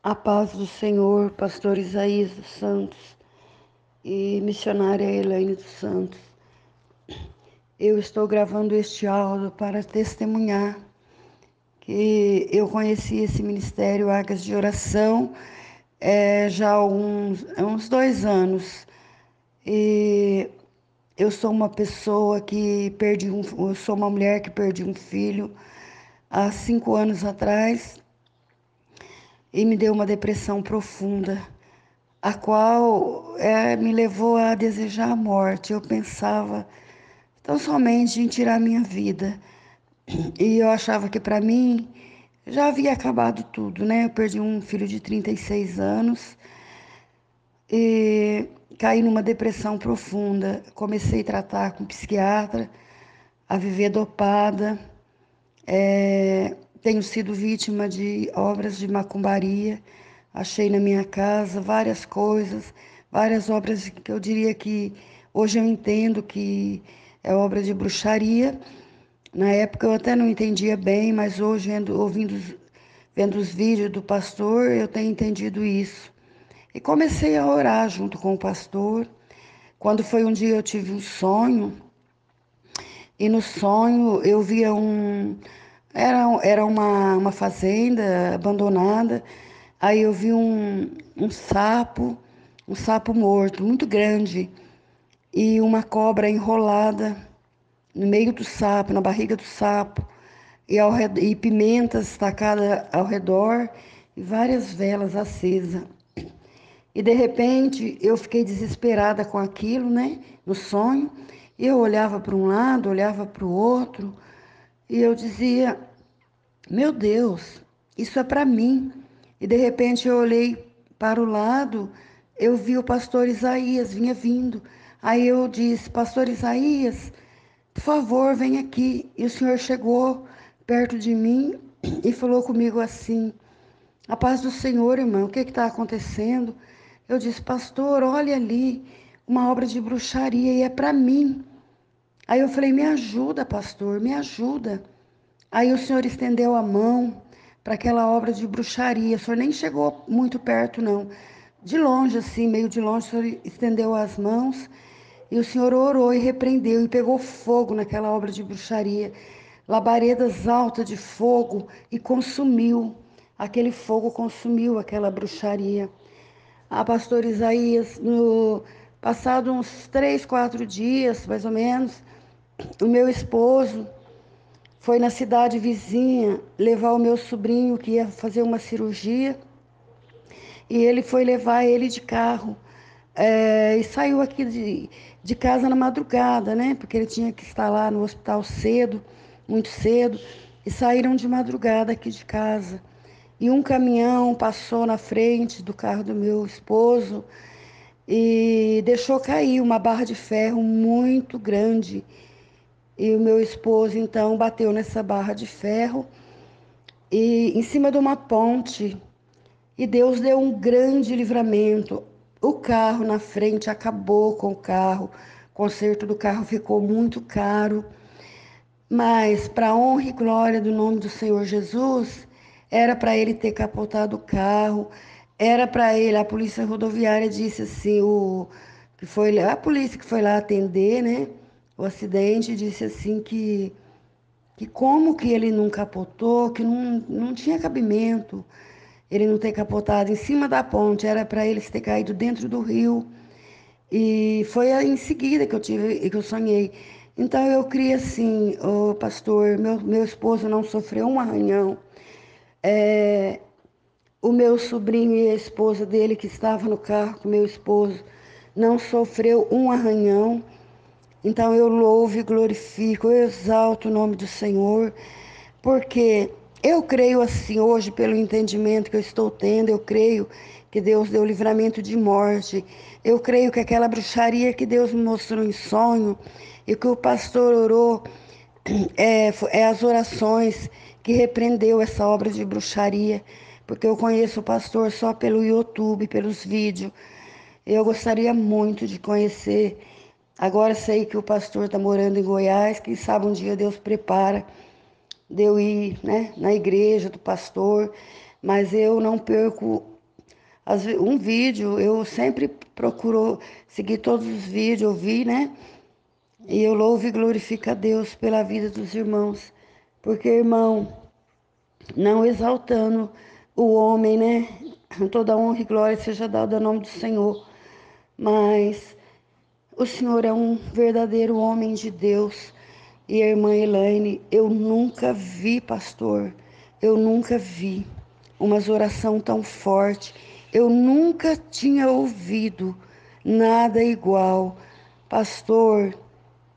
A paz do Senhor, pastor Isaías dos Santos e missionária Elaine dos Santos. Eu estou gravando este áudio para testemunhar que eu conheci esse ministério Águas de Oração já há uns 2 anos. E eu sou uma pessoa que eu sou uma mulher que perdi um filho há 5 anos atrás e me deu uma depressão profunda, a qual me levou a desejar a morte. Eu pensava tão somente em tirar minha vida. E eu achava que para mim já havia acabado tudo, né? Eu perdi um filho de 36 anos e caí numa depressão profunda. Comecei a tratar com psiquiatra, a viver dopada. Tenho sido vítima de obras de macumbaria. Achei na minha casa várias coisas, várias obras que eu diria que hoje eu entendo que é obra de bruxaria. Na época eu até não entendia bem, mas hoje, vendo os vídeos do pastor, eu tenho entendido isso. E comecei a orar junto com o pastor. Quando foi um dia eu tive um sonho, e no sonho eu via era uma fazenda abandonada. Aí eu vi um sapo morto, muito grande, e uma cobra enrolada no meio do sapo, na barriga do sapo, e pimentas tacadas ao redor, e várias velas acesas. E de repente eu fiquei desesperada com aquilo, né? No sonho. E eu olhava para um lado, olhava para o outro, e eu dizia: Meu Deus, isso é para mim. E de repente eu olhei para o lado, eu vi o pastor Isaías vinha vindo. Aí eu disse: Pastor Isaías, por favor, vem aqui. E o senhor chegou perto de mim e falou comigo assim: A paz do Senhor, irmão, o que está acontecendo? Eu disse: Pastor, olha ali, uma obra de bruxaria e é para mim. Aí eu falei: Me ajuda, pastor, me ajuda. Aí o senhor estendeu a mão para aquela obra de bruxaria. O senhor nem chegou muito perto, não. De longe, assim, meio de longe, o senhor estendeu as mãos e o senhor orou e repreendeu e pegou fogo naquela obra de bruxaria. Labaredas altas de fogo e consumiu. Aquele fogo consumiu aquela bruxaria. Ah, pastor Isaías, no passado uns 3, 4 dias, mais ou menos, o meu esposo foi na cidade vizinha levar o meu sobrinho que ia fazer uma cirurgia e ele foi levar ele de carro. E saiu aqui de casa na madrugada, né? Porque ele tinha que estar lá no hospital cedo, muito cedo, e saíram de madrugada aqui de casa. E um caminhão passou na frente do carro do meu esposo e deixou cair uma barra de ferro muito grande. E o meu esposo então bateu nessa barra de ferro e em cima de uma ponte. E Deus deu um grande livramento. O carro na frente acabou com o carro. O conserto do carro ficou muito caro. Mas, para a honra e glória do nome do Senhor Jesus, era para ele ter capotado o carro. Era para ele, a polícia rodoviária disse assim, a polícia que foi lá atender, né? O acidente disse assim que como que ele não capotou, que não tinha cabimento ele não ter capotado em cima da ponte, era para ele ter caído dentro do rio. E foi em seguida que eu sonhei. Então eu criei assim, o pastor, meu esposo não sofreu um arranhão. É, o meu sobrinho e a esposa dele, que estava no carro com meu esposo, não sofreu um arranhão. Então eu louvo e glorifico, eu exalto o nome do Senhor, porque eu creio assim hoje, pelo entendimento que eu estou tendo, eu creio que Deus deu livramento de morte. Eu creio que aquela bruxaria que Deus me mostrou em sonho e que o pastor orou é as orações que repreendeu essa obra de bruxaria, porque eu conheço o pastor só pelo YouTube, pelos vídeos. Eu gostaria muito de conhecer. Agora sei que o pastor está morando em Goiás, quem sabe um dia Deus prepara de eu ir, né, na igreja do pastor. mas eu não perco um vídeo, eu sempre procuro seguir todos os vídeos, ouvir, né? E eu louvo e glorifico a Deus pela vida dos irmãos, porque, irmão, não exaltando o homem, né? Toda honra e glória seja dada ao nome do Senhor, mas o Senhor é um verdadeiro homem de Deus. E a irmã Elaine, eu nunca vi, pastor, eu nunca vi umas oração tão forte. Eu nunca tinha ouvido nada igual. Pastor,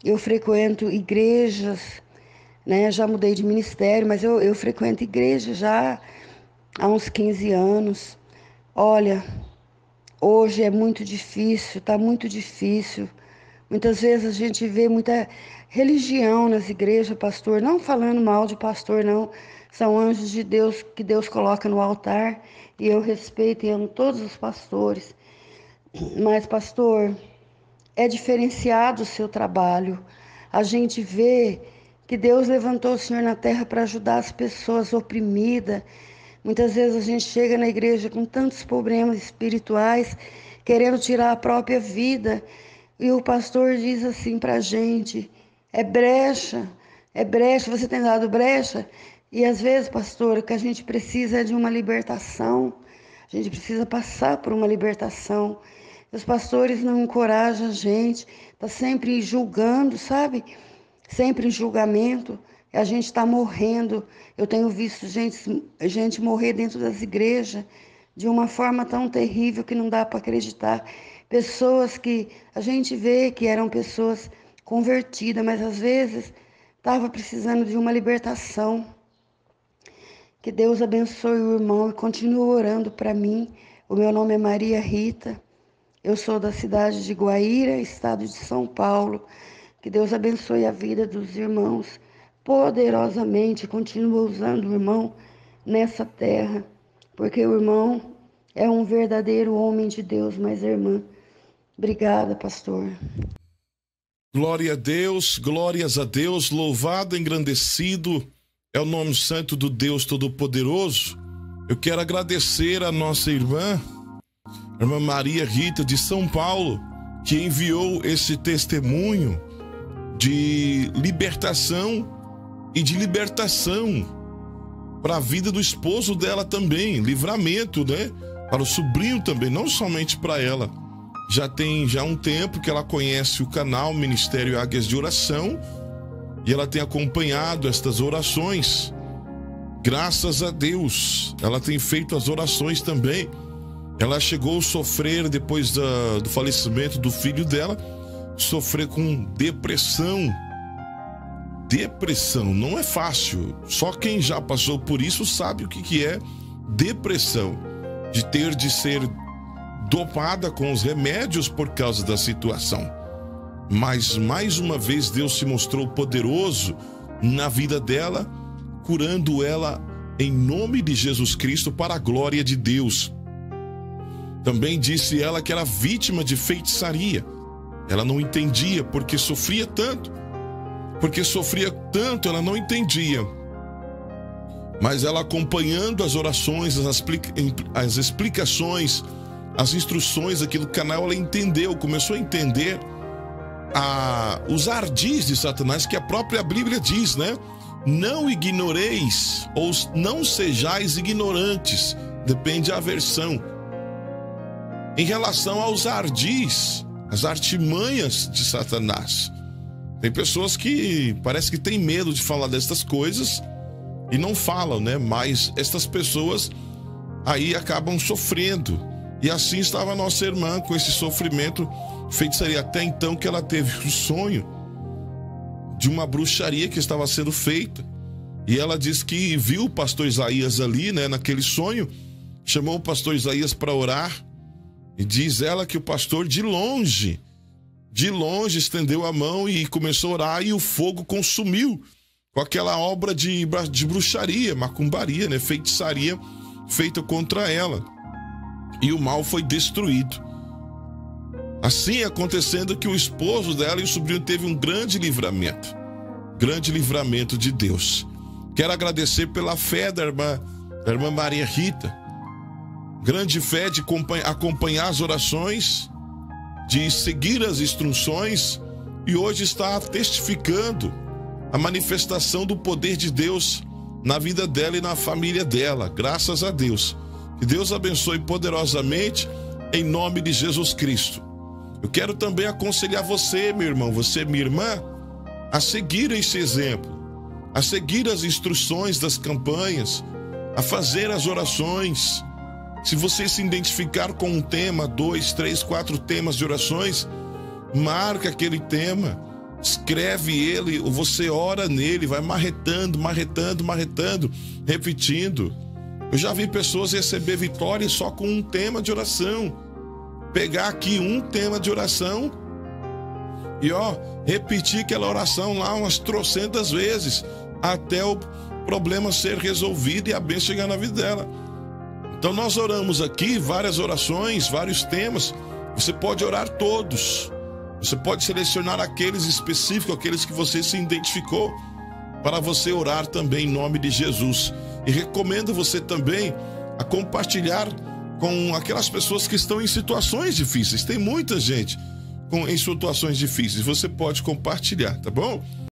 eu frequento igrejas, né? Já mudei de ministério, mas eu frequento igreja já há uns 15 anos. Olha, hoje é muito difícil, está muito difícil. Muitas vezes a gente vê muita religião nas igrejas, pastor, não falando mal de pastor, não. São anjos de Deus que Deus coloca no altar e eu respeito e amo todos os pastores. Mas, pastor, é diferenciado o seu trabalho. A gente vê que Deus levantou o Senhor na terra para ajudar as pessoas oprimidas. Muitas vezes a gente chega na igreja com tantos problemas espirituais, querendo tirar a própria vida. E o pastor diz assim para a gente, é brecha, você tem dado brecha? E às vezes, pastor, o que a gente precisa é de uma libertação, a gente precisa passar por uma libertação. Os pastores não encorajam a gente, está sempre julgando, sabe? Sempre em julgamento, e a gente está morrendo. Eu tenho visto gente morrer dentro das igrejas de uma forma tão terrível que não dá para acreditar. Pessoas que a gente vê que eram pessoas convertidas, mas às vezes estava precisando de uma libertação. Que Deus abençoe o irmão e continue orando para mim. O meu nome é Maria Rita. Eu sou da cidade de Guaíra, estado de São Paulo. Que Deus abençoe a vida dos irmãos poderosamente. Continue usando o irmão nessa terra, porque o irmão é um verdadeiro homem de Deus, mas a irmã. Obrigada, pastor. Glória a Deus, glórias a Deus, louvado, engrandecido é o nome santo do Deus Todo-Poderoso. Eu quero agradecer a nossa irmã Maria Rita de São Paulo, que enviou esse testemunho de libertação e de libertação para a vida do esposo dela também, livramento, né? Para o sobrinho também, não somente para ela. Já tem um tempo que ela conhece o canal Ministério Águias de Oração e ela tem acompanhado estas orações. Graças a Deus, ela tem feito as orações também. Ela chegou a sofrer, depois do falecimento do filho dela, sofrer com depressão. Depressão não é fácil. Só quem já passou por isso sabe o que é depressão. De ter de ser dopada com os remédios por causa da situação. Mas mais uma vez Deus se mostrou poderoso na vida dela, curando ela em nome de Jesus Cristo para a glória de Deus. Também disse ela que era vítima de feitiçaria. Ela não entendia porque sofria tanto. Ela não entendia. Mas ela acompanhando as orações, as explicações, as instruções aqui do canal, ela entendeu, começou a entender os ardis de Satanás, que a própria Bíblia diz, né? Não ignoreis, ou não sejais ignorantes, depende da versão. Em relação aos ardis, as artimanhas de Satanás. Tem pessoas que parece que têm medo de falar destas coisas e não falam, né? Mas estas pessoas aí acabam sofrendo. E assim estava a nossa irmã com esse sofrimento, feitiçaria. Até então que ela teve um sonho de uma bruxaria que estava sendo feita. E ela diz que viu o pastor Isaías ali, né? Naquele sonho, chamou o pastor Isaías para orar. E diz ela que o pastor de longe estendeu a mão e começou a orar e o fogo consumiu com aquela obra de bruxaria, macumbaria, né? Feitiçaria feita contra ela. E o mal foi destruído. Assim acontecendo que o esposo dela e o sobrinho teve um grande livramento de Deus. Quero agradecer pela fé da irmã da irmã Maria Rita. Grande fé de acompanhar as orações, de seguir as instruções, e hoje está testificando a manifestação do poder de Deus na vida dela e na família dela. Graças a Deus. Que Deus abençoe poderosamente em nome de Jesus Cristo. Eu quero também aconselhar você, meu irmão, você, minha irmã, a seguir esse exemplo, a seguir as instruções das campanhas, a fazer as orações. Se você se identificar com um tema, 2, 3, 4 temas de orações, marca aquele tema, escreve ele, ou você ora nele, vai marretando, repetindo. Eu já vi pessoas receber vitória só com um tema de oração. Pegar aqui um tema de oração e repetir aquela oração lá umas trocentas vezes, até o problema ser resolvido e a bênção chegar na vida dela. Então nós oramos aqui várias orações, vários temas. Você pode orar todos. Você pode selecionar aqueles específicos, aqueles que você se identificou, para você orar também em nome de Jesus. E recomendo você também a compartilhar com aquelas pessoas que estão em situações difíceis. Tem muita gente em situações difíceis. Você pode compartilhar, tá bom?